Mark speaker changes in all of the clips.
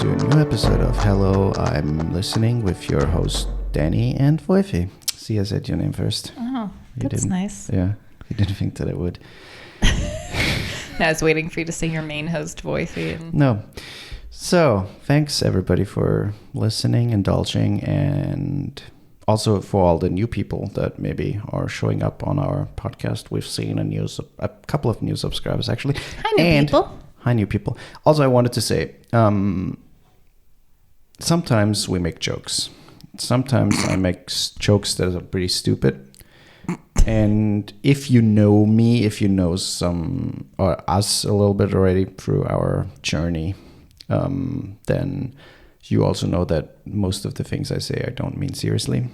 Speaker 1: to a new episode of Hello, I'm Listening with your host, Dani and Woifi. See, I said your name first.
Speaker 2: Oh,
Speaker 1: You
Speaker 2: that's
Speaker 1: didn't?
Speaker 2: nice.
Speaker 1: Yeah, you didn't think that I would.
Speaker 2: I was waiting for you to say your main host, Woifi. And
Speaker 1: No. So, thanks everybody for listening, indulging, and also for all the new people that maybe are showing up on our podcast. We've seen a couple of new subscribers, actually.
Speaker 2: Hi, new people.
Speaker 1: Hi, new people. Also, I wanted to say, sometimes we make jokes. Sometimes I make jokes that are pretty stupid. And if you know me, if you know some or us a little bit already through our journey, then you also know that most of the things I say I don't mean seriously.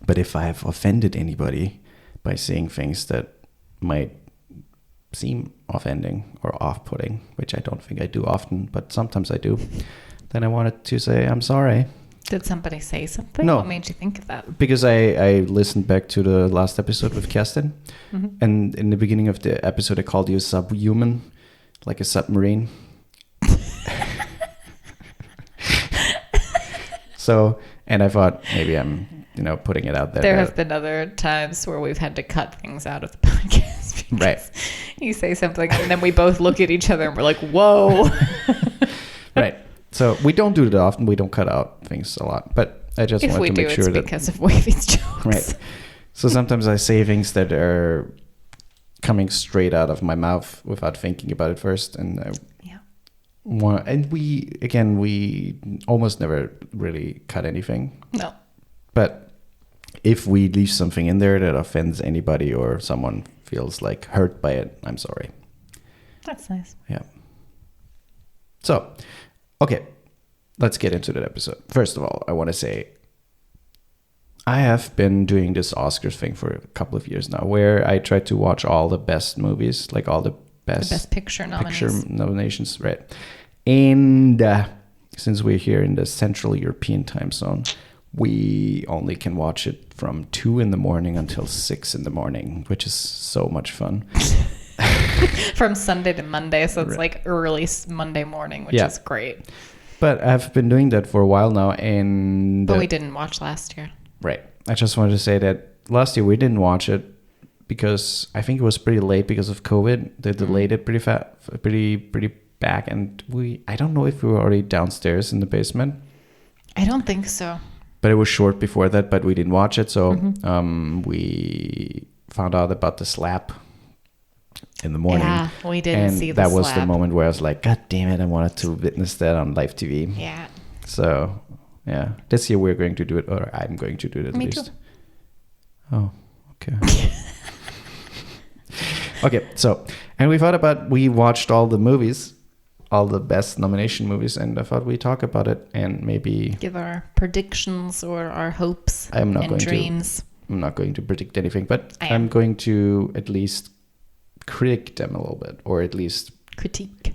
Speaker 1: But if I have offended anybody by saying things that might seem offending or off-putting, which I don't think I do often, but sometimes I do, then I wanted to say I'm sorry.
Speaker 2: Did somebody say something?
Speaker 1: No.
Speaker 2: What made you think of that?
Speaker 1: Because I listened back to the last episode with Kerstin, and in the beginning of the episode I called you a subhuman, like a submarine. So, and I thought maybe I'm, putting it out there.
Speaker 2: There have been other times where we've had to cut things out of the podcast.
Speaker 1: Right.
Speaker 2: You say something and then we both look at each other and we're like, whoa.
Speaker 1: Right. So we don't do that often. We don't cut out things a lot. But I just wanted to make sure that...
Speaker 2: If we do, it's because of Woifi's jokes.
Speaker 1: Right. So sometimes I say things that are coming straight out of my mouth without thinking about it first. And we almost never really cut anything.
Speaker 2: No.
Speaker 1: But if we leave something in there that offends anybody or someone feels like hurt by it, I'm sorry.
Speaker 2: That's nice.
Speaker 1: Yeah. So, okay, let's get into that episode. First of all, I want to say I have been doing this Oscars thing for a couple of years now where I try to watch all the best movies, like all the best
Speaker 2: picture
Speaker 1: nominations, right? And since we're here in the Central European time zone, we only can watch it from 2 a.m. until 6 a.m, which is so much fun.
Speaker 2: From Sunday to Monday, so it's
Speaker 1: Right.
Speaker 2: like early Monday morning, which is great.
Speaker 1: But I've been doing that for a while now, and...
Speaker 2: But we didn't watch last year.
Speaker 1: Right. I just wanted to say that last year we didn't watch it because I think it was pretty late because of COVID. They delayed it pretty back, and I don't know if we were already downstairs in the basement.
Speaker 2: I don't think so.
Speaker 1: But it was short before that, but we didn't watch it. So we found out about the slap in the morning.
Speaker 2: Yeah, we didn't see the
Speaker 1: slap. And that was
Speaker 2: slap.
Speaker 1: the moment where I was like, God damn it, I wanted to witness that on live TV.
Speaker 2: Yeah.
Speaker 1: So, yeah. This year we're going to do it, or I'm going to do it at
Speaker 2: Me
Speaker 1: least.
Speaker 2: too.
Speaker 1: Oh, okay. Okay, so, and we watched all the movies, all the best nomination movies, and I thought we'd talk about it and maybe
Speaker 2: give our predictions or our hopes
Speaker 1: and
Speaker 2: dreams.
Speaker 1: I'm not going to predict anything, but
Speaker 2: I'm
Speaker 1: going to at least critique them a little bit, or at least
Speaker 2: critique.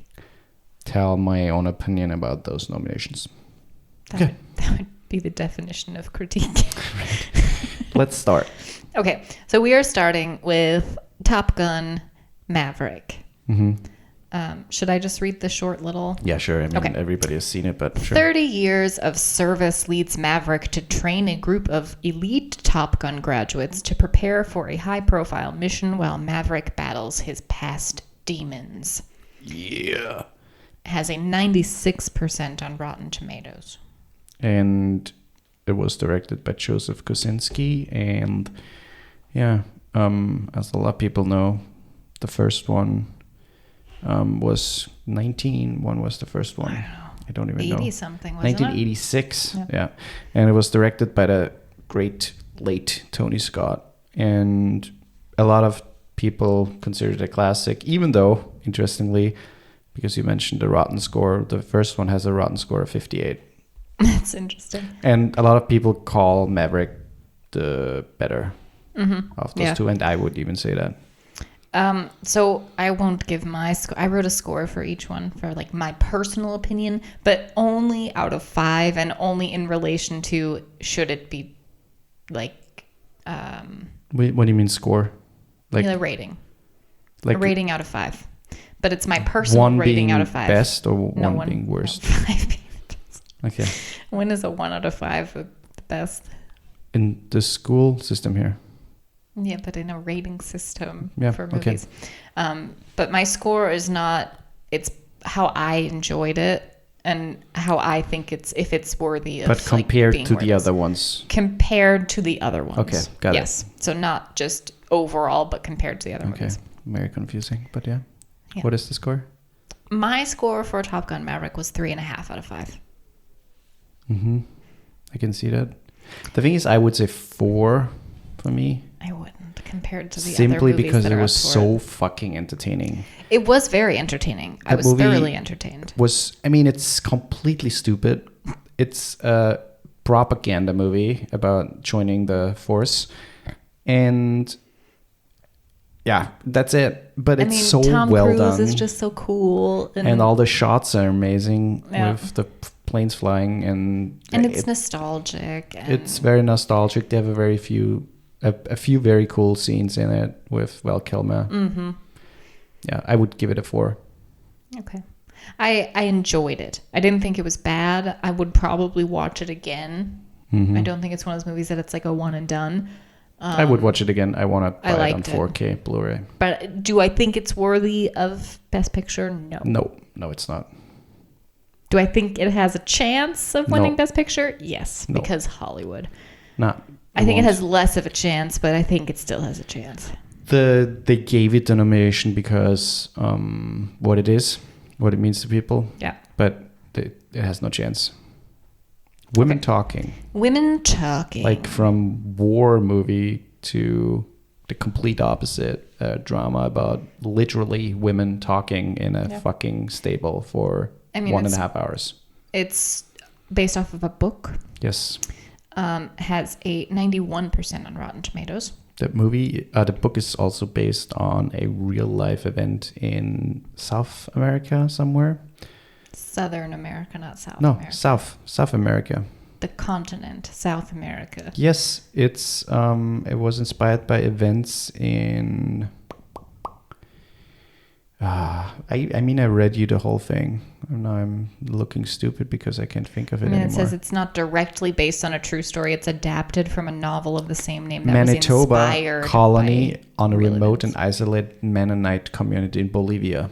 Speaker 1: Tell my own opinion about those nominations.
Speaker 2: That would be the definition of critique.
Speaker 1: Let's start.
Speaker 2: Okay, so we are starting with Top Gun Maverick.
Speaker 1: Mm-hmm.
Speaker 2: Should I just read the short little?
Speaker 1: Yeah, sure. I mean, everybody has seen it, but sure.
Speaker 2: 30 years of service leads Maverick to train a group of elite Top Gun graduates to prepare for a high-profile mission while Maverick battles his past demons.
Speaker 1: Yeah.
Speaker 2: Has a 96% on Rotten Tomatoes.
Speaker 1: And it was directed by Joseph Kosinski, and as a lot of people know, the first one was 19. One was the first one. I don't even know.
Speaker 2: 80-something, wasn't
Speaker 1: 1986.
Speaker 2: it?
Speaker 1: Yeah. And it was directed by the great late Tony Scott. And a lot of people consider it a classic, even though, interestingly, because you mentioned the Rotten score, the first one has a Rotten score of 58.
Speaker 2: That's interesting.
Speaker 1: And a lot of people call Maverick the better of those two, and I would even say that.
Speaker 2: So I won't give my score. I wrote a score for each one for like my personal opinion, but only out of 5 and only in relation to should it be like
Speaker 1: Wait, what do you mean score?
Speaker 2: Like a rating.
Speaker 1: Like
Speaker 2: a rating out of 5. But it's my personal rating out of 5.
Speaker 1: One being best or
Speaker 2: No,
Speaker 1: one being worst?
Speaker 2: No, 5 being
Speaker 1: Okay.
Speaker 2: When is a 1 out of 5 the best?
Speaker 1: In the school system here.
Speaker 2: Yeah, but in a rating system
Speaker 1: Yeah,
Speaker 2: for movies. But my score is not, it's how I enjoyed it and how I think if it's worthy of
Speaker 1: But compared
Speaker 2: being
Speaker 1: to the
Speaker 2: worth.
Speaker 1: other ones.
Speaker 2: Compared to the other ones.
Speaker 1: Okay, got it.
Speaker 2: Yes. So not just overall, but compared to the other movies.
Speaker 1: Very confusing, but yeah.
Speaker 2: Yeah.
Speaker 1: What is the score?
Speaker 2: My score for Top Gun Maverick was 3.5 out of 5.
Speaker 1: I can see that. The thing is, I would say 4 for me.
Speaker 2: I wouldn't compared to the other
Speaker 1: Simply
Speaker 2: movies
Speaker 1: because
Speaker 2: that
Speaker 1: it
Speaker 2: are
Speaker 1: was
Speaker 2: up for
Speaker 1: so
Speaker 2: it.
Speaker 1: fucking entertaining.
Speaker 2: It was very entertaining. I
Speaker 1: That
Speaker 2: was
Speaker 1: movie
Speaker 2: thoroughly entertained.
Speaker 1: It's completely stupid. It's a propaganda movie about joining the force. And yeah, that's it. But it's so
Speaker 2: Tom
Speaker 1: well
Speaker 2: Cruise
Speaker 1: done.
Speaker 2: is just so cool.
Speaker 1: And all the shots are amazing
Speaker 2: Yeah.
Speaker 1: with the planes flying. And
Speaker 2: it's nostalgic. And
Speaker 1: it's very nostalgic. They have a few very cool scenes in it with Val Kilmer. Yeah, I would give it a 4.
Speaker 2: Okay. I enjoyed it. I didn't think it was bad. I would probably watch it again. I don't think it's one of those movies that it's like a one and done.
Speaker 1: I would watch it again. I want to buy it on
Speaker 2: liked it.
Speaker 1: 4K Blu-ray.
Speaker 2: But do I think it's worthy of Best Picture? No.
Speaker 1: No, it's not.
Speaker 2: Do I think it has a chance of winning
Speaker 1: No.
Speaker 2: Best Picture? Yes,
Speaker 1: No.
Speaker 2: because Hollywood.
Speaker 1: Nah.
Speaker 2: I think it has less of a chance, but I think it still has a chance.
Speaker 1: They gave it the nomination because what it means to people.
Speaker 2: Yeah.
Speaker 1: But it has no chance. Women talking.
Speaker 2: Women talking.
Speaker 1: Like from war movie to the complete opposite, drama about literally women talking in a fucking stable for 1.5 hours.
Speaker 2: It's based off of a book.
Speaker 1: Yes.
Speaker 2: Has a 91% on Rotten Tomatoes.
Speaker 1: The book is also based on a real life event in South America somewhere.
Speaker 2: Southern America, not South
Speaker 1: No,
Speaker 2: America.
Speaker 1: South America.
Speaker 2: The continent, South America.
Speaker 1: Yes, it was inspired by events in. I read you the whole thing. And now I'm looking stupid because I can't think of it anymore.
Speaker 2: It says it's not directly based on a true story. It's adapted from a novel of the same name that
Speaker 1: Manitoba
Speaker 2: was inspired
Speaker 1: colony
Speaker 2: by
Speaker 1: on a
Speaker 2: real
Speaker 1: remote
Speaker 2: events.
Speaker 1: and isolated Mennonite community in Bolivia.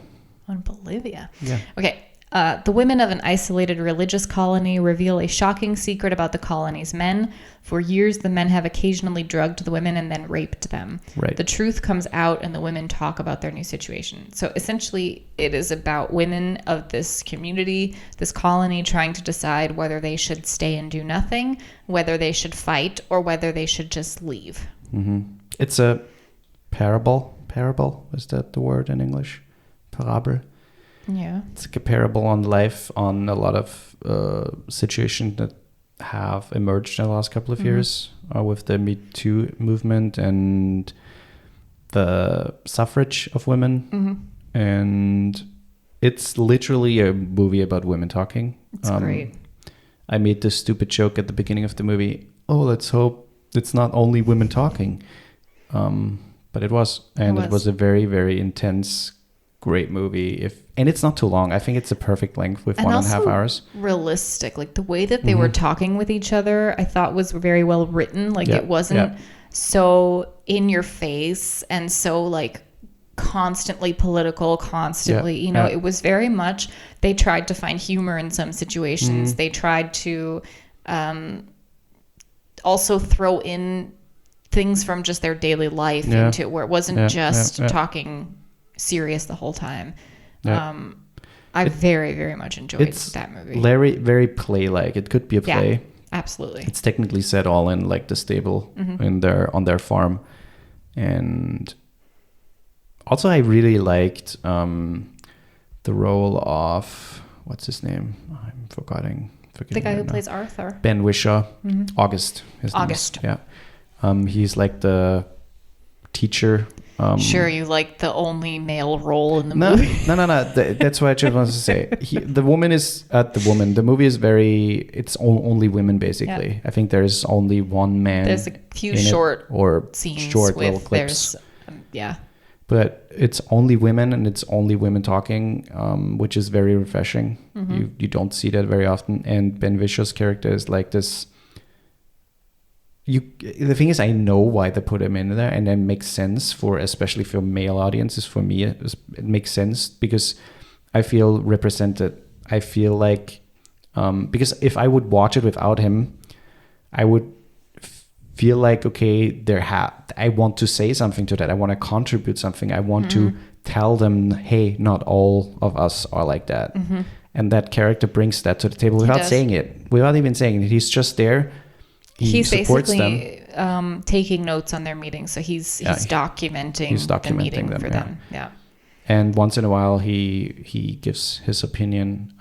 Speaker 2: On Bolivia.
Speaker 1: Yeah.
Speaker 2: Okay. The women of an isolated religious colony reveal a shocking secret about the colony's men. For years, the men have occasionally drugged the women and then raped them.
Speaker 1: Right.
Speaker 2: The truth comes out and the women talk about their new situation. So essentially, it is about women of this community, this colony, trying to decide whether they should stay and do nothing, whether they should fight, or whether they should just leave.
Speaker 1: Mm-hmm. It's a parable. Parable, is that the word in English? Parable.
Speaker 2: Yeah.
Speaker 1: It's like a parable on life, on a lot of situations that have emerged in the last couple of years with the Me Too movement and the suffrage of women. And it's literally a movie about women talking.
Speaker 2: It's great.
Speaker 1: I made this stupid joke at the beginning of the movie. Oh, let's hope it's not only women talking. But it was. And it was a very, very intense, great movie. And it's not too long. I think it's a perfect length with 1.5 hours.
Speaker 2: Realistic. Like the way that they were talking with each other, I thought was very well written. Like it wasn't so in your face and so like constantly political, constantly, it was very much, they tried to find humor in some situations. They tried to also throw in things from just their daily life into it, where it wasn't just talking serious the whole time. I very, very much enjoyed that movie.
Speaker 1: Very, very play-like. It could be a play.
Speaker 2: Yeah, absolutely.
Speaker 1: It's technically set all in like the stable on their farm. And also I really liked the role of, what's his name? I'm forgetting
Speaker 2: the guy
Speaker 1: right
Speaker 2: who
Speaker 1: now.
Speaker 2: plays Arthur.
Speaker 1: Ben Wishaw. August. His name is.
Speaker 2: August.
Speaker 1: Yeah. He's like the teacher.
Speaker 2: Sure, you like the only male role in the movie.
Speaker 1: No. That's what I just wanted to say. The movie is it's only women, basically.
Speaker 2: Yeah.
Speaker 1: I think there's only one man.
Speaker 2: There's a few short
Speaker 1: or
Speaker 2: scenes
Speaker 1: short
Speaker 2: with,
Speaker 1: little clips. but it's only women and it's only women talking, which is very refreshing. You don't see that very often. And Ben Visho's character is like this. The thing is, I know why they put him in there, and it makes sense especially for male audiences. For me, it makes sense because I feel represented. I feel like because if I would watch it without him, I would feel like, okay, I want to say something to that. I want to contribute something. I want to tell them, hey, not all of us are like that. And that character brings that to the table without saying it, without even saying it. He's just there.
Speaker 2: He's basically taking notes on their meetings. So he's documenting the meeting for them. Yeah.
Speaker 1: And once in a while, he gives his opinion,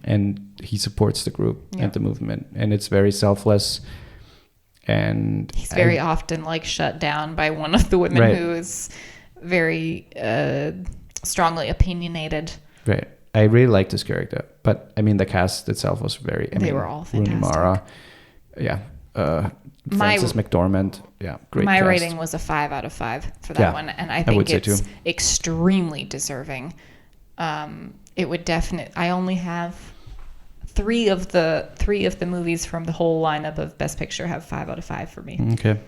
Speaker 1: and he supports the group and the movement. And it's very selfless. And
Speaker 2: he's very often like shut down by one of the women who is very strongly opiniinated.
Speaker 1: Right. I really liked this character, but I mean the cast itself was they
Speaker 2: were all fantastic.
Speaker 1: Rooney Mara, Frances McDormand, great.
Speaker 2: My
Speaker 1: cast.
Speaker 2: rating was a 5 out of 5 for that one, and I think it's extremely deserving. It would definitely. I only have three of the movies from the whole lineup of Best Picture have 5 out of 5 for me.
Speaker 1: Okay.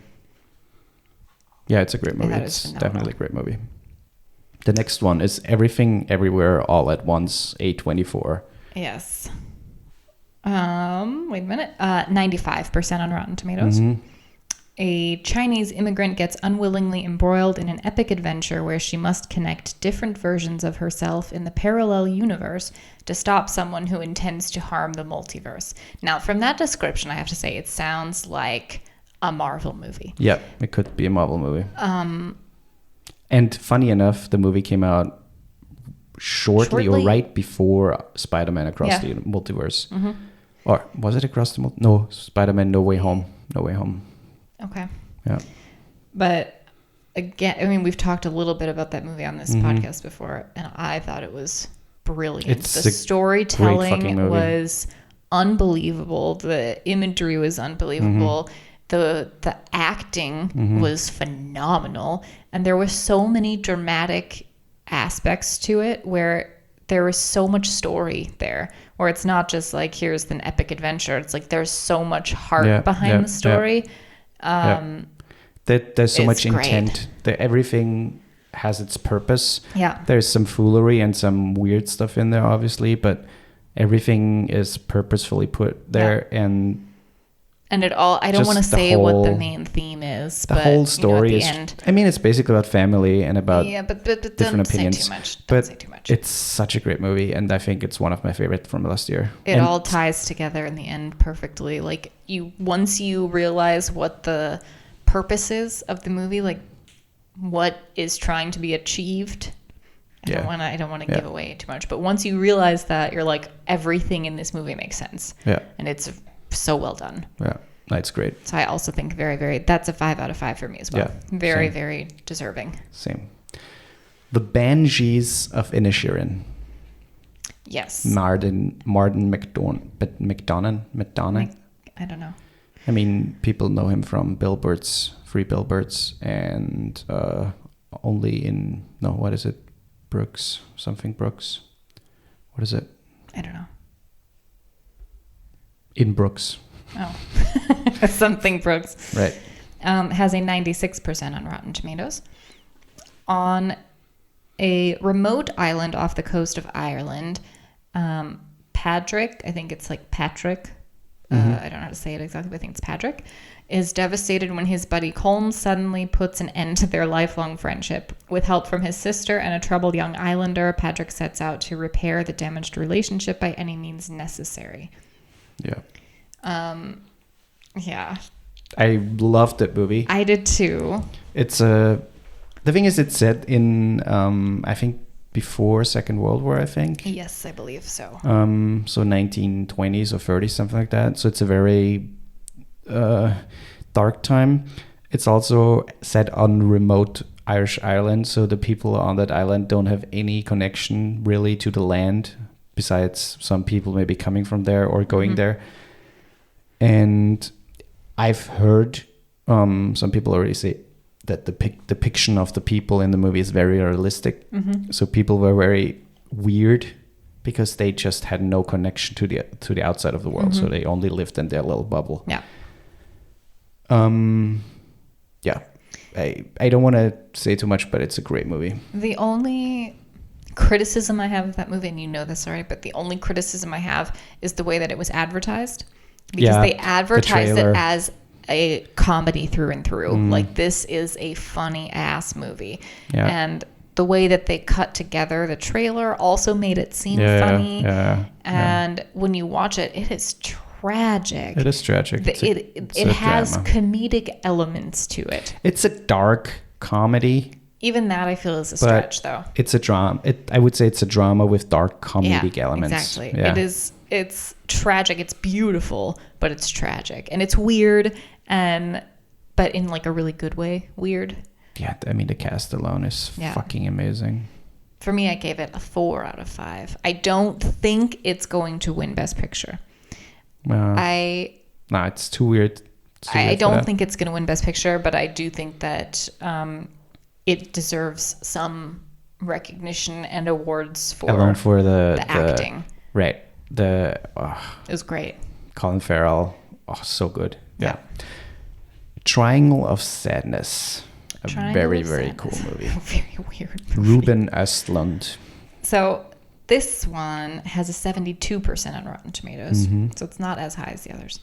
Speaker 1: Yeah, it's a great movie. It's definitely a great movie. The next one is Everything Everywhere All at Once, A24.
Speaker 2: Yes. Wait a minute. 95% on Rotten Tomatoes. A Chinese immigrant gets unwillingly embroiled in an epic adventure where she must connect different versions of herself in the parallel universe to stop someone who intends to harm the multiverse. Now, from that description, I have to say it sounds like a Marvel movie.
Speaker 1: Yeah, it could be a Marvel movie. And funny enough, the movie came out shortly or right before Spider-Man Across the Multiverse. Or was it Across the Multiverse? No, Spider-Man No Way Home. No Way Home.
Speaker 2: Okay.
Speaker 1: Yeah.
Speaker 2: But again, I mean, we've talked a little bit about that movie on this podcast before, and I thought it was brilliant. The storytelling was unbelievable. The imagery was unbelievable. The acting was phenomenal. And there was so many dramatic aspects to it where there was so much story there, where it's not just like, here's an epic adventure. It's like there's so much heart behind the story.
Speaker 1: There's so much intent. Everything has its purpose.
Speaker 2: Yeah.
Speaker 1: There's some foolery and some weird stuff in there, obviously, but everything is purposefully put there.
Speaker 2: And it all, I don't want to say what the main theme is.
Speaker 1: The whole story is, I mean, it's basically about family and about
Speaker 2: but
Speaker 1: different opinions.
Speaker 2: Don't say too much.
Speaker 1: It's such a great movie, and I think it's one of my favorite from last year.
Speaker 2: It all ties together in the end perfectly. Like once you realize what the purpose is of the movie, like what is trying to be achieved. I don't want to give away too much, but once you realize that, you're like, everything in this movie makes sense.
Speaker 1: Yeah.
Speaker 2: And it's so well done.
Speaker 1: Yeah, that's great.
Speaker 2: So I also think that's a 5 out of 5 for me as well.
Speaker 1: Yeah,
Speaker 2: very, very deserving.
Speaker 1: Same. The Banshees of Inisherin.
Speaker 2: Yes.
Speaker 1: Martin McDonagh.
Speaker 2: I don't know.
Speaker 1: I mean, people know him from Free Billboards, and only in, what is it? Brooks. What is it?
Speaker 2: I don't know.
Speaker 1: In Brooks.
Speaker 2: Oh. Something Brooks.
Speaker 1: Right.
Speaker 2: Has a 96% on Rotten Tomatoes. On a remote island off the coast of Ireland, Patrick, I think it's like Patrick, I don't know how to say it exactly, but I think it's Patrick, is devastated when his buddy Colm suddenly puts an end to their lifelong friendship. With help from his sister and a troubled young islander, Patrick sets out to repair the damaged relationship by any means necessary.
Speaker 1: Yeah.
Speaker 2: Yeah.
Speaker 1: I loved that movie.
Speaker 2: I did too.
Speaker 1: It's the thing is, it's set in I think before Second World War, I think.
Speaker 2: Yes, I believe so.
Speaker 1: So 1920s or 30s, something like that. So it's a very dark time. It's also set on remote Irish island, so the people on that island don't have any connection really to the land, besides some people maybe coming from there or going there. And I've heard some people already say that the depiction of the people in the movie is very realistic. So people were very weird because they just had no connection to the outside of the world. So they only lived in their little bubble.
Speaker 2: Yeah.
Speaker 1: Yeah. I don't want to say too much, but it's a great movie.
Speaker 2: The only criticism I have of that movie, and you know this already, but the only criticism I have is the way that it was advertised. Because they advertised it as a comedy through and through. Like, this is a funny ass movie. Yeah. And the way that they cut together the trailer also made it seem funny. And when you watch it, it is tragic.
Speaker 1: It is tragic.
Speaker 2: It has comedic elements to it.
Speaker 1: It's a dark comedy.
Speaker 2: Even that I feel is a stretch, though.
Speaker 1: It's a drama. I would say it's a drama with dark comedic elements.
Speaker 2: Exactly. Yeah. It's tragic. It's beautiful, but it's tragic. And it's weird, but in like a really good way, weird.
Speaker 1: Yeah, I mean, the cast alone is fucking amazing.
Speaker 2: For me, I gave it a 4 out of 5. I don't think it's going to win Best Picture.
Speaker 1: No, it's too weird.
Speaker 2: I don't think it's going to win Best Picture, but I do think that it deserves some recognition and awards for the acting.
Speaker 1: Right.
Speaker 2: It was great.
Speaker 1: Colin Farrell. Oh, so good. Yeah. Triangle of Sadness. Very cool movie.
Speaker 2: Very weird movie.
Speaker 1: Ruben Östlund.
Speaker 2: So this one has a 72% on Rotten Tomatoes. So it's not as high as the others.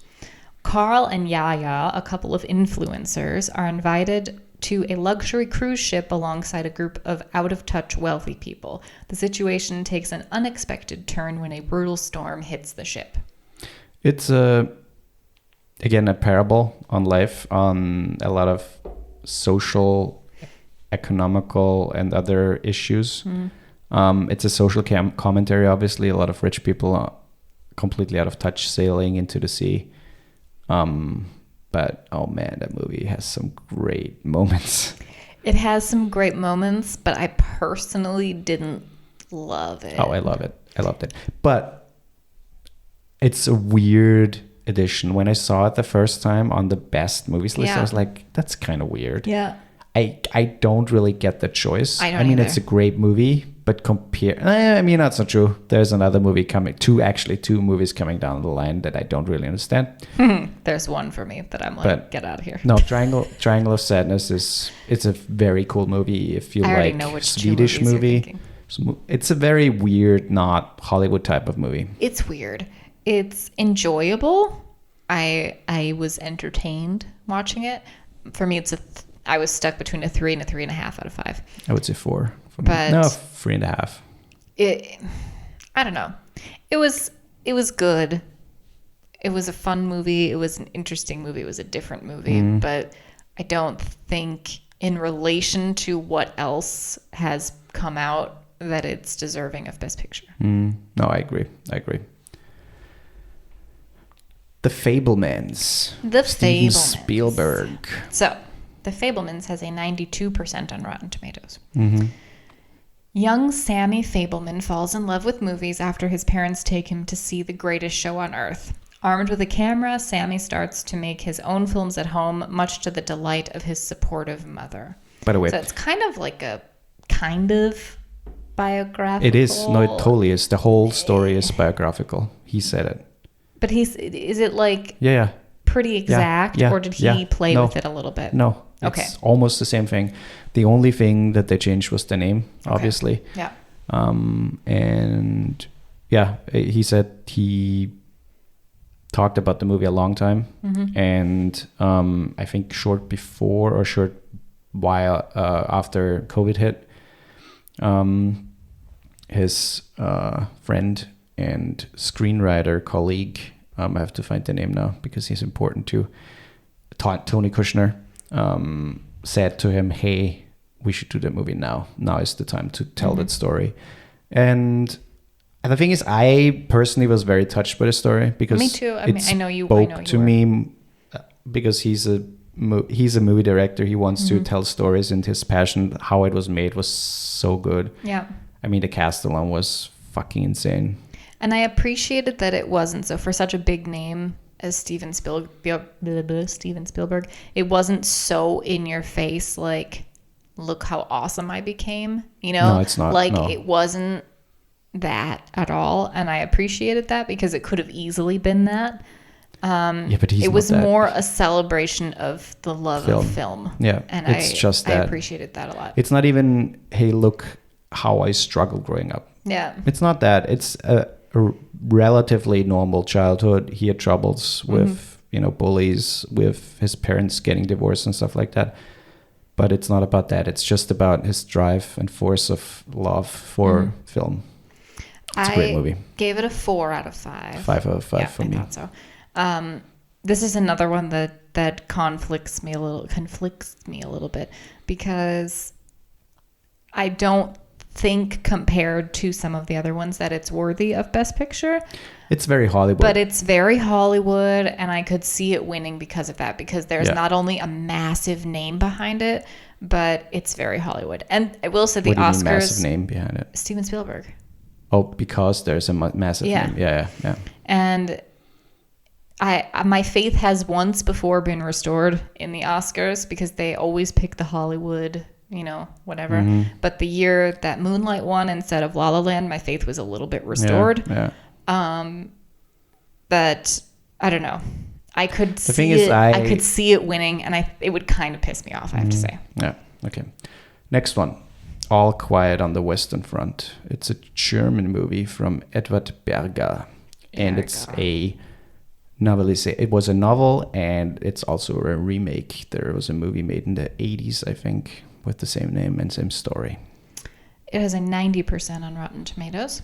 Speaker 2: Carl and Yaya, a couple of influencers, are invited to a luxury cruise ship alongside a group of out-of-touch wealthy people. The situation takes an unexpected turn when a brutal storm hits the ship. It's
Speaker 1: again a parable on life, on a lot of social, economical, and other issues. It's a social commentary, obviously. A lot of rich people are completely out of touch sailing into the sea. But, oh man, that movie has some great moments.
Speaker 2: It has some great moments, but I personally didn't love it.
Speaker 1: Oh, I love it. I loved it. But it's a weird edition. When I saw it the first time on the best movies list, I was like, that's kind of weird.
Speaker 2: Yeah.
Speaker 1: I don't really get the choice.
Speaker 2: I mean,
Speaker 1: it's a great movie, but that's not true. There's another movie coming, two movies coming down the line that I don't really understand.
Speaker 2: There's one for me that I'm like, get out of here.
Speaker 1: No, Triangle of Sadness it's a very cool movie. If you like Swedish movie, it's a very weird, not Hollywood type of movie.
Speaker 2: It's weird. It's enjoyable. I was entertained watching it. For me, I was stuck between a 3 and a 3.5 out of 5.
Speaker 1: I would say 4.
Speaker 2: But
Speaker 1: no, 3.5.
Speaker 2: I don't know. It was good. It was a fun movie. It was an interesting movie. It was a different movie. But I don't think in relation to what else has come out that it's deserving of Best Picture.
Speaker 1: No, I agree. The Fabelmans. Steven Spielberg.
Speaker 2: So, The Fabelmans has a 92% on Rotten Tomatoes. Young Sammy Fabelman falls in love with movies after his parents take him to see the greatest show on earth. Armed with a camera, Sammy starts to make his own films at home, much to the delight of his supportive mother.
Speaker 1: By the way,
Speaker 2: so it's kind of like a biographical.
Speaker 1: It is. No, it totally is. The whole story is biographical. He said it.
Speaker 2: But is it like pretty exact, or did he play with it a little bit?
Speaker 1: No. It's almost the same thing. The only thing that they changed was the name, obviously.
Speaker 2: Yeah.
Speaker 1: And he said he talked about the movie a long time. And I think short while after COVID hit, his friend and screenwriter colleague, I have to find the name now because he's important too, Tony Kushner, said to him, hey, we should do that movie now. Now is the time to tell that story. And the thing is, I personally was very touched by the story because
Speaker 2: me too. I know you
Speaker 1: spoke to me because he's a movie director. He wants to tell stories, and his passion, how it was made, was so good.
Speaker 2: Yeah.
Speaker 1: I mean, the cast alone was fucking insane.
Speaker 2: And I appreciated that it wasn't. So for such a big name, as Steven Spielberg. It wasn't so in your face, like, look how awesome I became, you know?
Speaker 1: No, it's not.
Speaker 2: Like,
Speaker 1: no.
Speaker 2: it wasn't that at all, and I appreciated that because it could have easily been that.
Speaker 1: But
Speaker 2: it was more a celebration of the love of film.
Speaker 1: Yeah,
Speaker 2: and
Speaker 1: it's just that.
Speaker 2: I appreciated that a lot.
Speaker 1: It's not even, hey, look how I struggled growing up.
Speaker 2: Yeah.
Speaker 1: It's not that. It's a relatively normal childhood. He had troubles with, bullies, with his parents getting divorced and stuff like that. But it's not about that. It's just about his drive and force of love for film. It's a great movie.
Speaker 2: Gave it a 4 out of 5.
Speaker 1: 5 out of 5 for me.
Speaker 2: I thought so. This is another one that conflicts me a little bit because I don't think compared to some of the other ones that it's worthy of Best Picture.
Speaker 1: It's very Hollywood.
Speaker 2: But it's very Hollywood, and I could see it winning because of that, because there's not only a massive name behind it, but it's very Hollywood. And I will say the
Speaker 1: what do you
Speaker 2: Oscars...
Speaker 1: mean massive name behind it?
Speaker 2: Steven Spielberg.
Speaker 1: Oh, because there's a massive name. Yeah.
Speaker 2: And my faith has once before been restored in the Oscars because they always pick the Hollywood, whatever. But the year that Moonlight won instead of La La Land, my faith was a little bit restored.
Speaker 1: Yeah.
Speaker 2: But I don't know. I could see it winning, and it would kind of piss me off, I have to say.
Speaker 1: Yeah. Okay. Next one. All Quiet on the Western Front. It's a German movie from Edward Berger. And it's a novelization. It was a novel, and it's also a remake. There was a movie made in the 80s, I think, with the same name and same story.
Speaker 2: It has a 90% on Rotten Tomatoes.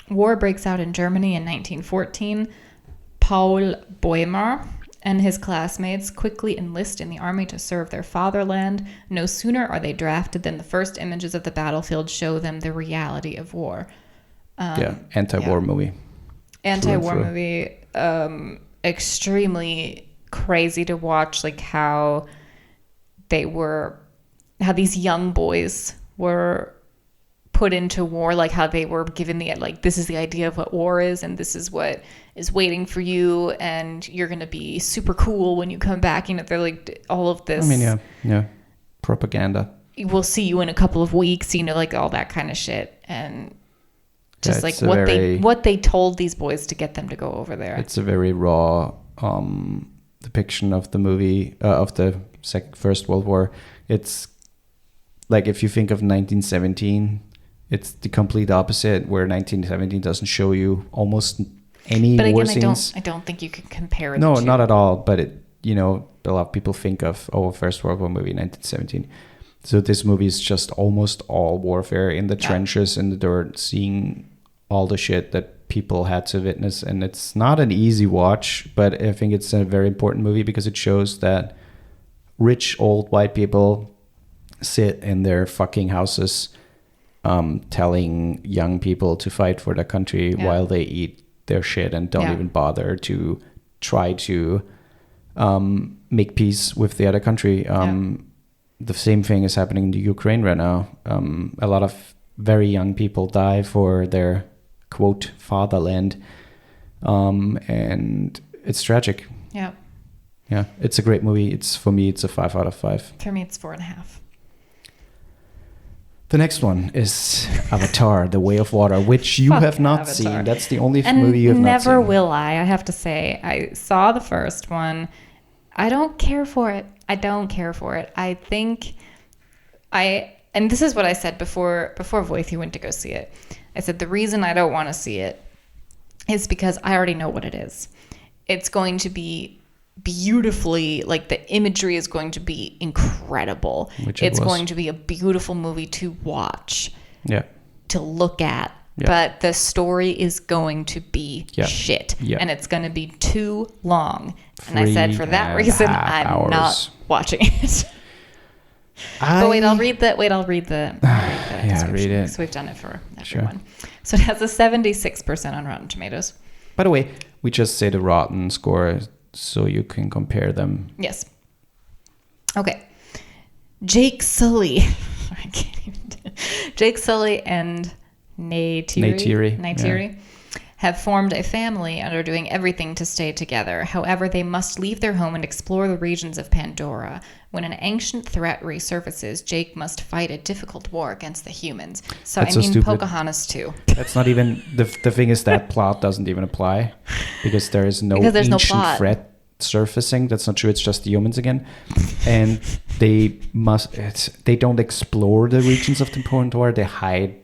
Speaker 2: War breaks out in Germany in 1914. Paul Boehmer and his classmates quickly enlist in the army to serve their fatherland. No sooner are they drafted than the first images of the battlefield show them the reality of war.
Speaker 1: Anti-war movie.
Speaker 2: Anti-war movie. Extremely crazy to watch, like how these young boys were put into war, like how they were given this is the idea of what war is, and this is what is waiting for you, and you're going to be super cool when you come back. They're like all of this.
Speaker 1: I mean, yeah. Propaganda.
Speaker 2: We'll see you in a couple of weeks, like all that kind of shit. And just what they told these boys to get them to go over there.
Speaker 1: It's a very raw depiction of the movie, of the First World War. It's like if you think of 1917, it's the complete opposite, where 1917 doesn't show you almost any war scenes.
Speaker 2: I don't think you can compare it.
Speaker 1: No, not at all. But a lot of people think of First World War movie 1917. So this movie is just almost all warfare in the trenches, in the dirt, seeing all the shit that people had to witness. And it's not an easy watch, but I think it's a very important movie because it shows that rich old white people sit in their fucking houses telling young people to fight for their country while they eat their shit and don't even bother to try to make peace with the other country. The same thing is happening in the Ukraine right now. A lot of very young people die for their, quote, fatherland. And it's tragic.
Speaker 2: Yeah.
Speaker 1: Yeah, it's a great movie. For me, it's a 5 out of 5.
Speaker 2: For me, it's 4.5.
Speaker 1: The next one is Avatar, The Way of Water, which you have not seen. That's the only movie you have not seen.
Speaker 2: Never will I have to say. I saw the first one. I don't care for it. I think and this is what I said before Woifi went to go see it. I said the reason I don't want to see it is because I already know what it is. It's going to be beautifully, like the imagery is going to be incredible. It's going to be a beautiful movie to watch, to look at. But the story is going to be shit, and it's going to be too long. And I said, for that reason, I'm not watching it. But wait, I'll read the description.
Speaker 1: Read it.
Speaker 2: So we've done it for everyone. So it has a 76% on Rotten Tomatoes.
Speaker 1: By the way, we just say the Rotten score so you can compare them.
Speaker 2: Yes. Okay. Jake Sully. I can't even do it. Jake Sully and Neytiri have formed a family and are doing everything to stay together. However, they must leave their home and explore the regions of Pandora. When an ancient threat resurfaces, Jake must fight a difficult war against the humans. So,
Speaker 1: That's
Speaker 2: I
Speaker 1: so
Speaker 2: mean,
Speaker 1: stupid.
Speaker 2: Pocahontas too.
Speaker 1: That's not even the thing is that plot doesn't even apply because there is no
Speaker 2: Because there's no
Speaker 1: ancient
Speaker 2: plot.
Speaker 1: threat surfacing. That's not true. It's just the humans again, and they don't explore the regions of the Pandora. They hide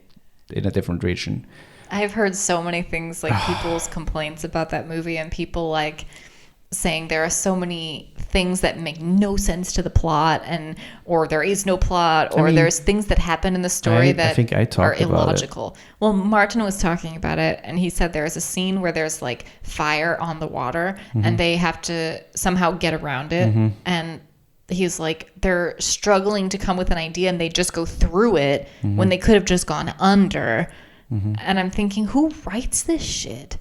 Speaker 1: in a different region.
Speaker 2: I've heard so many things, like people's complaints about that movie, and people like saying there are so many things that make no sense to the plot, or there is no plot, or there's things that happen in the story that
Speaker 1: I think I
Speaker 2: are
Speaker 1: talked about
Speaker 2: illogical. Well, Martin was talking about it, and he said there's a scene where there's like fire on the water, and they have to somehow get around it, and he's like, they're struggling to come with an idea, and they just go through it when they could have just gone under. And I'm thinking, who writes this shit?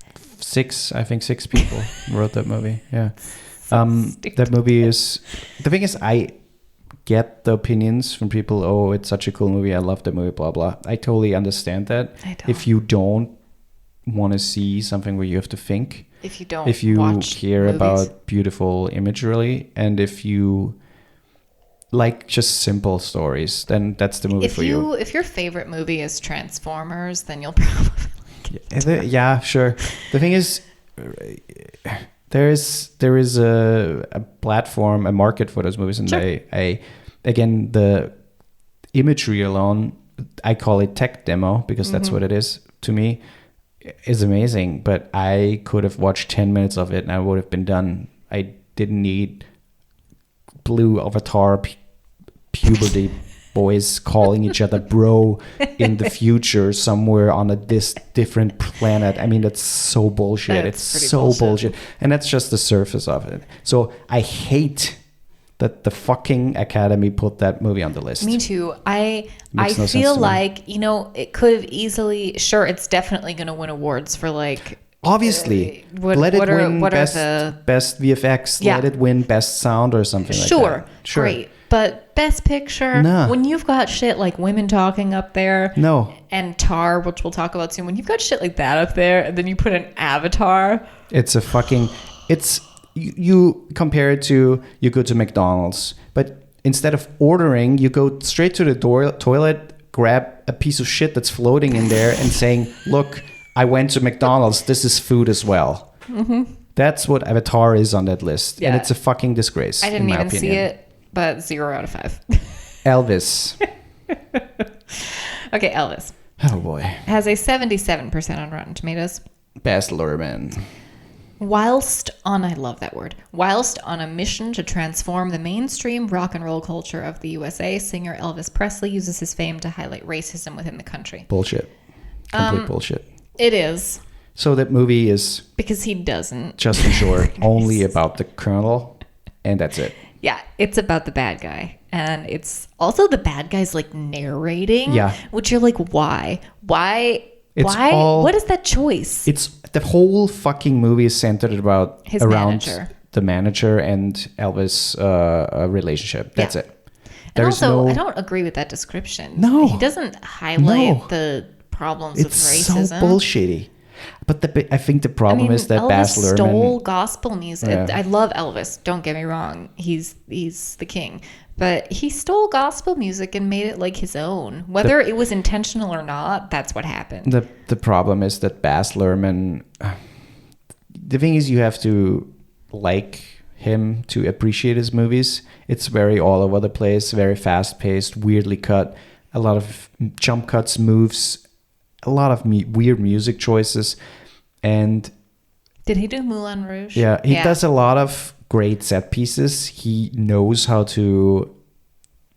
Speaker 1: I think six people wrote that movie. Yeah.
Speaker 2: Stupid.
Speaker 1: That movie is, the thing is, I get the opinions from people. Oh, it's such a cool movie. I love the movie, blah, blah. I totally understand that.
Speaker 2: I don't.
Speaker 1: If you don't want to see something where you have to think,
Speaker 2: If you don't
Speaker 1: if you
Speaker 2: watch
Speaker 1: care
Speaker 2: movies.
Speaker 1: about beautiful imagery, and if you like just simple stories, then that's the movie for you.
Speaker 2: If your favorite movie is Transformers, then you'll probably
Speaker 1: Yeah, sure. The thing is, there is a platform, a market for those movies, and
Speaker 2: Sure.
Speaker 1: again, the imagery alone, I call it tech demo because that's what it is to me, is amazing. But I could have watched 10 minutes of it and I would have been done. I didn't need blue avatar puberty boys calling each other bro in the future somewhere on this different planet. I mean, that's so bullshit.
Speaker 2: That's
Speaker 1: It's
Speaker 2: pretty
Speaker 1: so bullshit. And that's just the surface of it. So I hate that the fucking Academy put that movie on the list.
Speaker 2: Me too. I
Speaker 1: Makes no sense
Speaker 2: feel
Speaker 1: to me.
Speaker 2: like, it could have easily, sure, it's definitely going to win awards for like,
Speaker 1: Obviously,
Speaker 2: what
Speaker 1: let it
Speaker 2: are-
Speaker 1: win
Speaker 2: what are
Speaker 1: best,
Speaker 2: the-
Speaker 1: best VFX.
Speaker 2: Yeah.
Speaker 1: Let it win best sound or something like
Speaker 2: sure,
Speaker 1: that. Sure,
Speaker 2: great. But Best Picture,
Speaker 1: Nah.
Speaker 2: when you've got shit like Women Talking up there,
Speaker 1: No.
Speaker 2: and Tar, which we'll talk about soon, when you've got shit like that up there, and then you put an Avatar,
Speaker 1: It's a fucking. It's you compare it to you go to McDonald's, but instead of ordering, you go straight to the toilet, grab a piece of shit that's floating in there, and saying, "Look, I went to McDonald's. This is food as well." That's what Avatar is on that list, and
Speaker 2: Yeah.
Speaker 1: it's a fucking disgrace.
Speaker 2: I didn't
Speaker 1: in my
Speaker 2: even see
Speaker 1: opinion.
Speaker 2: it, but 0 out of 5.
Speaker 1: Elvis.
Speaker 2: Okay, Elvis
Speaker 1: Oh boy,
Speaker 2: has a 77% on Rotten Tomatoes.
Speaker 1: Baz Luhrmann.
Speaker 2: I love that word. Whilst on a mission to transform the mainstream rock and roll culture of the USA, singer Elvis Presley uses his fame to highlight racism within the country.
Speaker 1: Bullshit. Complete bullshit.
Speaker 2: It is,
Speaker 1: So that movie is,
Speaker 2: because he doesn't.
Speaker 1: just in short, only about the colonel, and that's it.
Speaker 2: Yeah, it's about the bad guy. And it's also the bad guy's like narrating.
Speaker 1: Yeah.
Speaker 2: Which you're like, why?
Speaker 1: It's all-
Speaker 2: What is that choice?
Speaker 1: It's the whole fucking movie is centered
Speaker 2: His
Speaker 1: around
Speaker 2: manager.
Speaker 1: the manager and Elvis relationship. That's
Speaker 2: Yeah.
Speaker 1: it.
Speaker 2: And
Speaker 1: There's
Speaker 2: also,
Speaker 1: no.
Speaker 2: I don't agree with that description.
Speaker 1: No.
Speaker 2: He doesn't highlight
Speaker 1: No.
Speaker 2: the problems
Speaker 1: It's
Speaker 2: of
Speaker 1: so
Speaker 2: racism.
Speaker 1: bullshitty. But I think the problem is that
Speaker 2: Elvis
Speaker 1: Baz Luhrmann.
Speaker 2: stole gospel music.
Speaker 1: Yeah.
Speaker 2: I love Elvis. Don't get me wrong. He's the king. But he stole gospel music and made it like his own. Whether it was intentional or not, that's what happened.
Speaker 1: The problem is that Baz Luhrmann. The thing is, you have to like him to appreciate his movies. It's very all over the place, very fast paced, weirdly cut, a lot of jump cuts, moves, a lot of weird music choices, and
Speaker 2: Did he do Moulin Rouge?
Speaker 1: yeah, he does a lot of great set pieces. He knows how to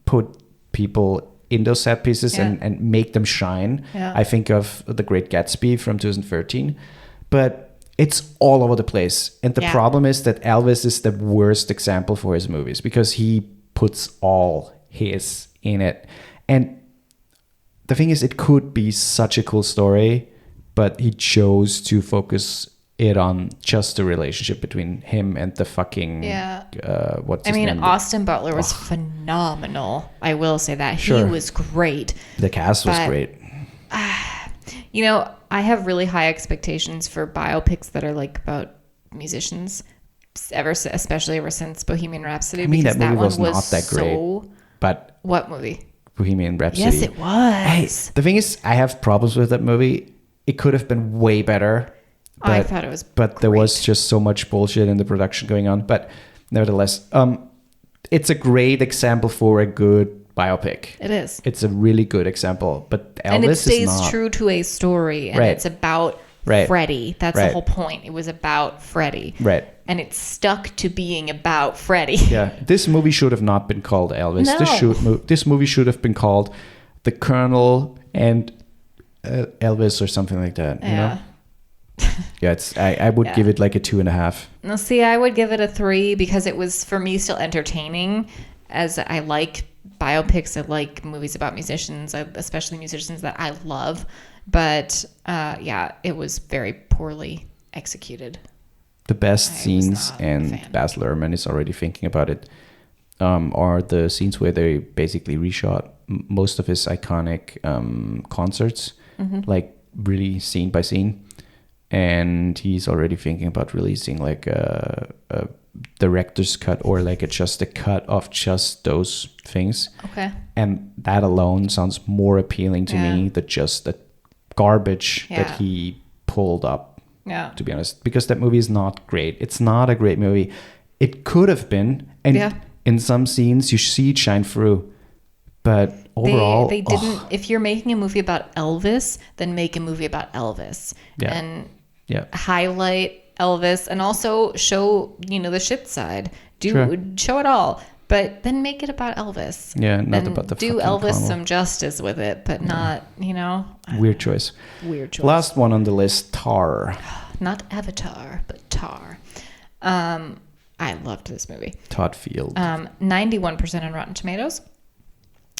Speaker 1: put people in those set pieces
Speaker 2: Yeah.
Speaker 1: and make them shine.
Speaker 2: Yeah.
Speaker 1: I think of The Great Gatsby from 2013, but it's all over the place. And the
Speaker 2: Yeah.
Speaker 1: problem is that Elvis is the worst example for his movies because he puts all his in it. And the thing is, it could be such a cool story, but he chose to focus it on just the relationship between him and the fucking what's his name?
Speaker 2: Austin Butler was phenomenal. I will say that.
Speaker 1: Sure.
Speaker 2: He was great.
Speaker 1: The cast was
Speaker 2: but-
Speaker 1: great.
Speaker 2: I have really high expectations for biopics that are like about musicians, especially ever since Bohemian Rhapsody.
Speaker 1: I mean,
Speaker 2: because
Speaker 1: that movie
Speaker 2: one
Speaker 1: was not that great. But
Speaker 2: what movie?
Speaker 1: Bohemian Rhapsody.
Speaker 2: Yes, it was.
Speaker 1: Hey, the thing is, I have problems with that movie. It could have been way better. But,
Speaker 2: I thought it was
Speaker 1: But
Speaker 2: great.
Speaker 1: there was just so much bullshit in the production going on. But nevertheless, it's a great example for a good biopic.
Speaker 2: It is.
Speaker 1: It's a really good example. But Elvis
Speaker 2: and it stays
Speaker 1: is not.
Speaker 2: true to a story. And
Speaker 1: Right.
Speaker 2: it's about
Speaker 1: Right.
Speaker 2: Freddie. That's
Speaker 1: Right.
Speaker 2: the whole point. It was about Freddie.
Speaker 1: Right.
Speaker 2: And it's stuck to being about Freddie.
Speaker 1: Yeah. This movie should have not been called Elvis.
Speaker 2: No.
Speaker 1: This movie should have been called The Colonel and Elvis or something like that. You know? Yeah, I would give it like a 2.5.
Speaker 2: No, see, I would give it a 3 because it was, for me, still entertaining. As I like biopics, I like movies about musicians, especially musicians that I love. But yeah, it was very poorly executed.
Speaker 1: The best
Speaker 2: I was
Speaker 1: scenes,
Speaker 2: not a
Speaker 1: and
Speaker 2: fan.
Speaker 1: Baz Luhrmann is already thinking about it, are the scenes where they basically reshot most of his iconic concerts, like really scene by scene. And he's already thinking about releasing like a director's cut or like just a cut of just those things.
Speaker 2: Okay.
Speaker 1: And that alone sounds more appealing to me than just the garbage that he pulled up, to be honest. Because that movie is not great. It's not a great movie. It could have been. And in some scenes, you see it shine through. But overall...
Speaker 2: They didn't... If you're making a movie about Elvis, then make a movie about Elvis.
Speaker 1: Yeah.
Speaker 2: And highlight Elvis and also show, the shit side. Show it all. But then make it about Elvis.
Speaker 1: Yeah, not
Speaker 2: and
Speaker 1: about the
Speaker 2: do
Speaker 1: fucking
Speaker 2: Elvis
Speaker 1: Connell.
Speaker 2: some justice with it, but not,
Speaker 1: Weird choice.
Speaker 2: Weird choice.
Speaker 1: Last one on the list, Tar.
Speaker 2: Not Avatar, but Tar. I loved this movie.
Speaker 1: Todd Field.
Speaker 2: 91% on Rotten Tomatoes.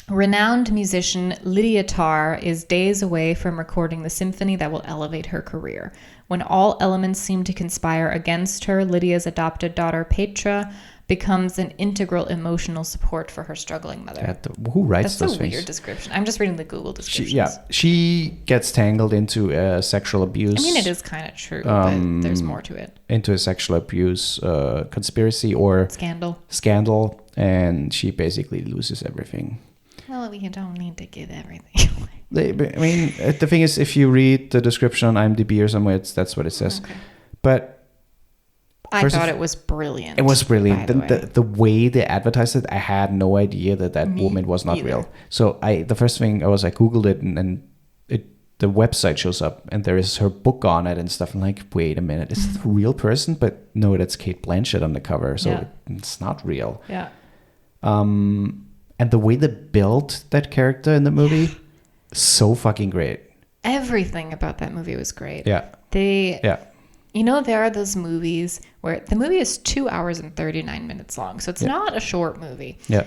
Speaker 2: Renowned musician Lydia Tarr is days away from recording the symphony that will elevate her career. When all elements seem to conspire against her, Lydia's adopted daughter Petra becomes an integral emotional support for her struggling mother.
Speaker 1: Who writes those
Speaker 2: That's a
Speaker 1: things?
Speaker 2: weird description. I'm just reading the Google descriptions.
Speaker 1: She gets tangled into sexual abuse.
Speaker 2: I mean, it is kind of true, but there's more to it.
Speaker 1: Into a sexual abuse conspiracy or scandal, and she basically loses everything.
Speaker 2: Well, we don't need to give everything away.
Speaker 1: I mean, the thing is, if you read the description on IMDb or somewhere, that's what it says. Okay. But
Speaker 2: I thought it was brilliant.
Speaker 1: It was brilliant. The way they advertised it, I had no idea that woman was not real. So the first thing I was, I Googled it, and the website shows up, and there is her book on it and stuff. I'm like, wait a minute, is it a real person? But no, that's Kate Blanchett on the cover, so it's not real.
Speaker 2: Yeah.
Speaker 1: And the way they built that character in the movie, so fucking great.
Speaker 2: Everything about that movie was great.
Speaker 1: Yeah.
Speaker 2: There are those movies where the movie is 2 hours and 39 minutes long. So it's not a short movie.
Speaker 1: Yeah.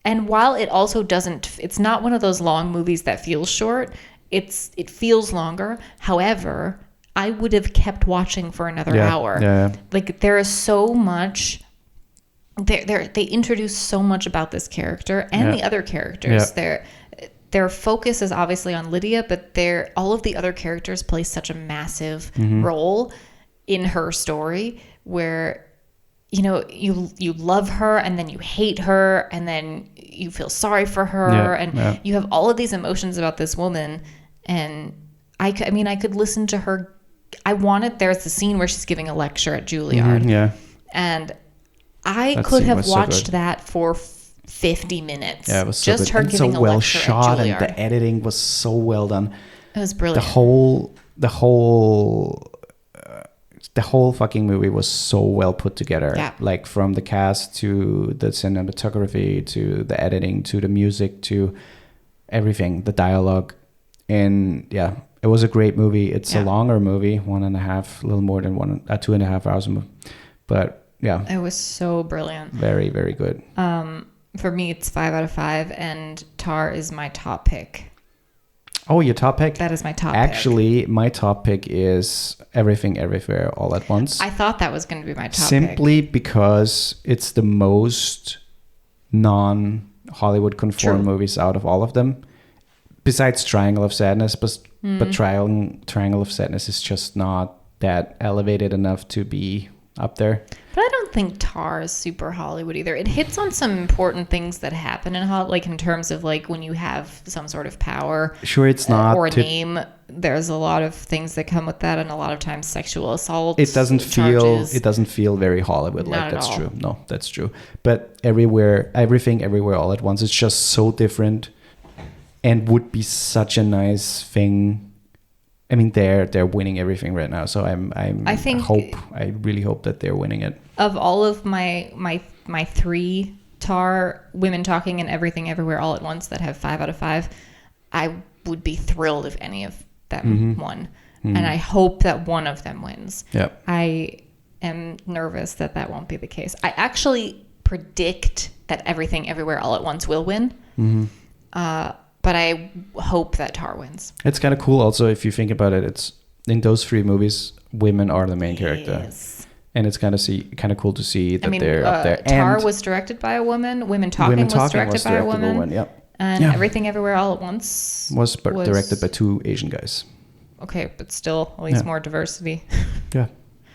Speaker 2: And while it also it's not one of those long movies that feels short. It feels longer. However, I would have kept watching for another hour.
Speaker 1: Yeah.
Speaker 2: Like there is so much... They introduce so much about this character and the other characters. Their focus is obviously on Lydia, but all of the other characters play such a massive role in her story where you love her and then you hate her and then you feel sorry for her and you have all of these emotions about this woman. And I could listen to her. There's the scene where she's giving a lecture at Juilliard. And I could have watched that for 50 minutes.
Speaker 1: Yeah, it was
Speaker 2: just her giving a lecture at Juilliard. So well shot, and the editing was so well done. It was brilliant.
Speaker 1: The whole fucking movie was so well put together.
Speaker 2: Yeah.
Speaker 1: Like from the cast to the cinematography to the editing to the music to everything, the dialogue, and it was a great movie. It's a longer movie, 1.5, a little more than 2.5 hours, but. Yeah.
Speaker 2: It was so brilliant.
Speaker 1: Very, very good.
Speaker 2: For me, it's 5 out of 5, and Tar is my top pick.
Speaker 1: Oh, your top pick?
Speaker 2: That is my top
Speaker 1: pick. My top pick is Everything Everywhere All at Once.
Speaker 2: I thought that was going to be my top
Speaker 1: Simply because it's the most non-Hollywood conform movies out of all of them. besides Triangle of Sadness, but Triangle of Sadness is just not that elevated enough to be up there.
Speaker 2: But I don't think Tar is super Hollywood either. It hits on some important things that happen in Hollywood, like in terms of like when you have some sort of power.
Speaker 1: Sure, it's not
Speaker 2: or a name. There's a lot of things that come with that, and a lot of times sexual assault.
Speaker 1: It doesn't feel very Hollywood.
Speaker 2: Not
Speaker 1: That's
Speaker 2: at all.
Speaker 1: true. No, that's true. But everything, everywhere, all at once. It's just so different, and would be such a nice thing. I mean, they're winning everything right now, so I really hope that they're winning it.
Speaker 2: Of all of my 3 Tar Women Talking and Everything Everywhere All at Once that have 5 out of 5, I would be thrilled if any of them won, and I hope that one of them wins.
Speaker 1: Yep.
Speaker 2: I am nervous that won't be the case. I actually predict that Everything Everywhere All at Once will win. But I hope that Tar wins.
Speaker 1: It's kind of cool also if you think about it. It's in those 3 movies, women are the main character.
Speaker 2: Yes.
Speaker 1: And it's kind of cool to see that they're up there.
Speaker 2: Tar
Speaker 1: and
Speaker 2: was directed by a woman. Women Talking was directed by a woman.
Speaker 1: Yep.
Speaker 2: And Everything Everywhere All at Once
Speaker 1: was directed by 2 Asian guys.
Speaker 2: Okay, but still, at least more diversity.
Speaker 1: Yeah,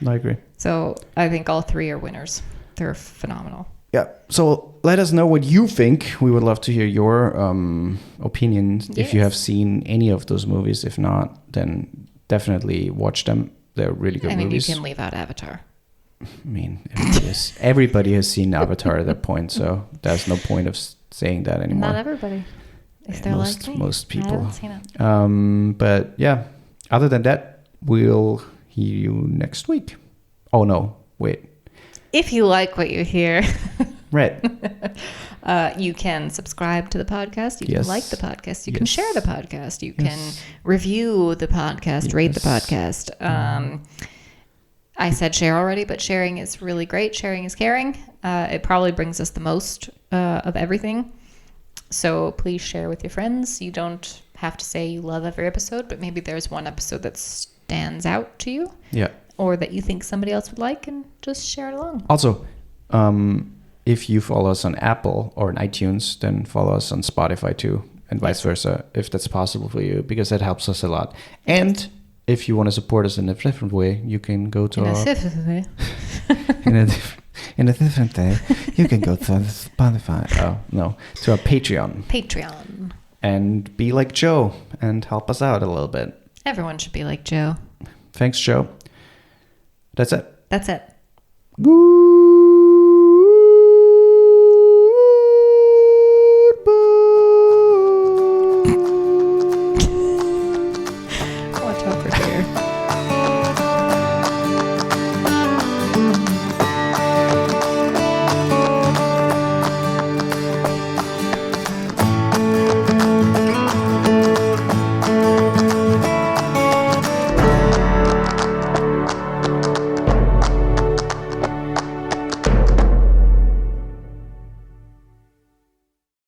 Speaker 1: I agree.
Speaker 2: So I think all 3 are winners. They're phenomenal.
Speaker 1: Yeah. So let us know what you think. We would love to hear your opinions if you have seen any of those movies. If not, then definitely watch them. They're really good movies.
Speaker 2: I mean, you can leave out Avatar.
Speaker 1: I mean, everybody has seen Avatar at that point, so there's no point of saying that anymore.
Speaker 2: Not everybody. If they're like me.
Speaker 1: Most people.
Speaker 2: I haven't seen it.
Speaker 1: But yeah, other than that, we'll hear you next week. Oh no, wait.
Speaker 2: If you like what you hear,
Speaker 1: right,
Speaker 2: you can subscribe to the podcast. You can like the podcast. You can share the podcast. You can review the podcast, rate the podcast. I said share already, but sharing is really great. Sharing is caring. It probably brings us the most of everything. So please share with your friends. You don't have to say you love every episode, but maybe there's one episode that stands out to you.
Speaker 1: Yeah.
Speaker 2: Or that you think somebody else would like, and just share it along.
Speaker 1: Also, if you follow us on Apple or on iTunes, then follow us on Spotify too, and vice versa, if that's possible for you, because that helps us a lot. And if you want to support us in a different way, you can go to in a different way, you can go to Spotify. Oh no, to our Patreon, and be like Joe and help us out a little bit.
Speaker 2: Everyone should be like Joe. Thanks,
Speaker 1: Joe. That's it.
Speaker 2: That's it.
Speaker 1: Goodbye.